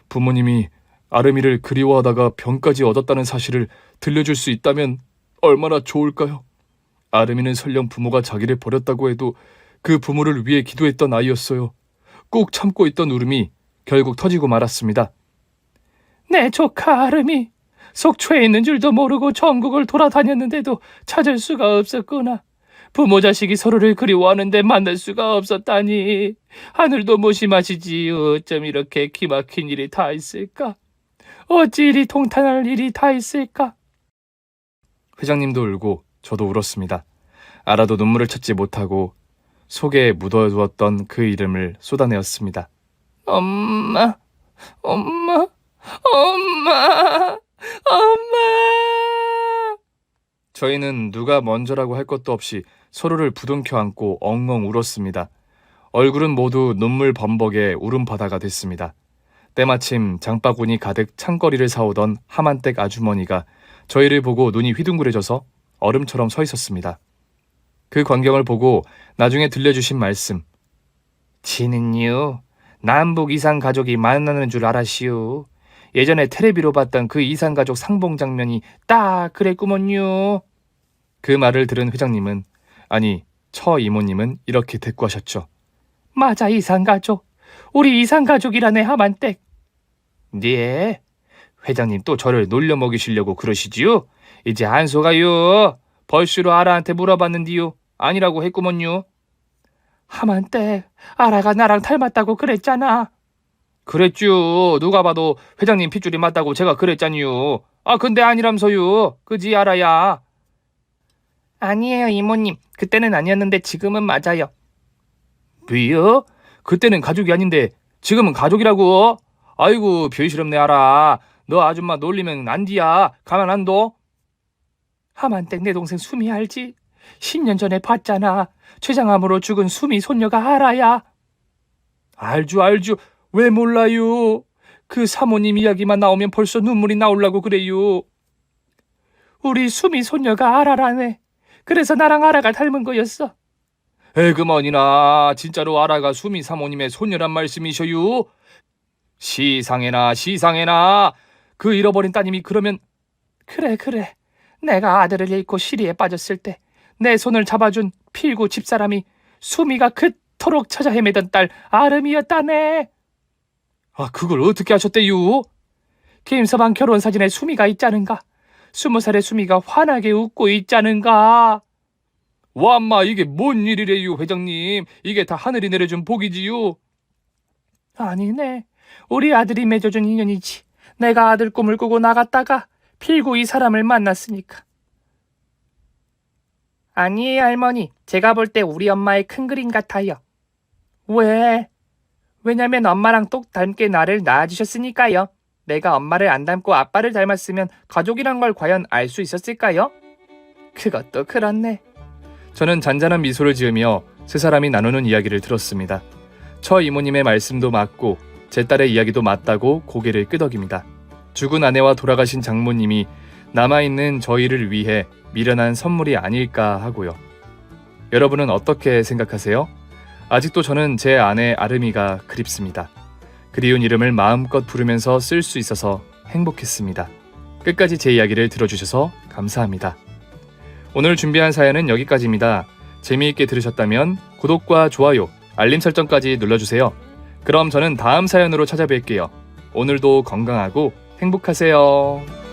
부모님이 아름이를 그리워하다가 병까지 얻었다는 사실을 들려줄 수 있다면 얼마나 좋을까요? 아름이는 설령 부모가 자기를 버렸다고 해도 그 부모를 위해 기도했던 아이였어요. 꾹 참고 있던 울음이 결국 터지고 말았습니다. 내 조카 아름이 속초에 있는 줄도 모르고 전국을 돌아다녔는데도 찾을 수가 없었구나. 부모 자식이 서로를 그리워하는데 만날 수가 없었다니. 하늘도 무심하시지. 어쩜 이렇게 기막힌 일이 다 있을까? 어찌 이리 통탄할 일이 다 있을까? 회장님도 울고 저도 울었습니다. 알아도 눈물을 찾지 못하고 속에 묻어두었던 그 이름을 쏟아내었습니다. 엄마, 엄마, 엄마, 엄마. 저희는 누가 먼저라고 할 것도 없이 서로를 부둥켜 안고 엉엉 울었습니다. 얼굴은 모두 눈물 범벅의 울음바다가 됐습니다. 때마침 장바구니 가득 창거리를 사오던 하만댁 아주머니가 저희를 보고 눈이 휘둥그레져서 얼음처럼 서 있었습니다. 그 광경을 보고 나중에 들려주신 말씀. 지는요, 남북 이산 가족이 만나는 줄 알았시오. 예전에 텔레비로 봤던 그 이산 가족 상봉 장면이 딱 그랬구먼요. 그 말을 들은 회장님은, 아니 처 이모님은 이렇게 대꾸하셨죠. 맞아, 이산 가족. 우리 이산 가족이라네, 하만댁. 네, 회장님 또 저를 놀려 먹이시려고 그러시지요? 이제 안 속아요. 벌수로 아라한테 물어봤는디요. 아니라고 했구먼요. 하만댁, 아라가 나랑 닮았다고 그랬잖아. 그랬죠. 누가 봐도 회장님 핏줄이 맞다고 제가 그랬잖요. 아, 근데 아니람서요. 그지, 아라야? 아니에요, 이모님. 그때는 아니었는데 지금은 맞아요. 뭐요? 그때는 가족이 아닌데 지금은 가족이라고? 아이고, 별시럽네, 아라. 너 아줌마 놀리면 안디야. 가만 안 둬? 하만댁 내 동생 수미 알지? 10년 전에 봤잖아. 췌장암으로 죽은 수미 손녀가 아라야. 알죠. 왜 몰라요? 그 사모님 이야기만 나오면 벌써 눈물이 나오려고 그래요. 우리 수미 손녀가 아라라네. 그래서 나랑 아라가 닮은 거였어. 에그머니나 진짜로 아라가 수미 사모님의 손녀란 말씀이셔요? 시상해나 그 잃어버린 따님이 그러면. 그래 내가 아들을 잃고 시리에 빠졌을 때 내 손을 잡아준 필구 집사람이 수미가 그토록 찾아 헤매던 딸 아름이었다네. 아, 그걸 어떻게 하셨대요? 김서방 결혼사진에 수미가 있자는가? 20살의 수미가 환하게 웃고 있자는가? 와엄마, 이게 뭔 일이래요, 회장님. 이게 다 하늘이 내려준 복이지요. 아니네, 우리 아들이 맺어준 인연이지. 내가 아들 꿈을 꾸고 나갔다가 필구 이 사람을 만났으니까. 아니에요, 할머니. 제가 볼 때 우리 엄마의 큰 그림 같아요. 왜? 왜냐면 엄마랑 똑 닮게 나를 낳아주셨으니까요. 내가 엄마를 안 닮고 아빠를 닮았으면 가족이란 걸 과연 알 수 있었을까요? 그것도 그렇네. 저는 잔잔한 미소를 지으며 세 사람이 나누는 이야기를 들었습니다. 처 이모님의 말씀도 맞고 제 딸의 이야기도 맞다고 고개를 끄덕입니다. 죽은 아내와 돌아가신 장모님이 남아있는 저희를 위해 미련한 선물이 아닐까 하고요. 여러분은 어떻게 생각하세요? 아직도 저는 제 아내 아름이가 그립습니다. 그리운 이름을 마음껏 부르면서 쓸 수 있어서 행복했습니다. 끝까지 제 이야기를 들어주셔서 감사합니다. 오늘 준비한 사연은 여기까지입니다. 재미있게 들으셨다면 구독과 좋아요, 알림 설정까지 눌러주세요. 그럼 저는 다음 사연으로 찾아뵐게요. 오늘도 건강하고 행복하세요.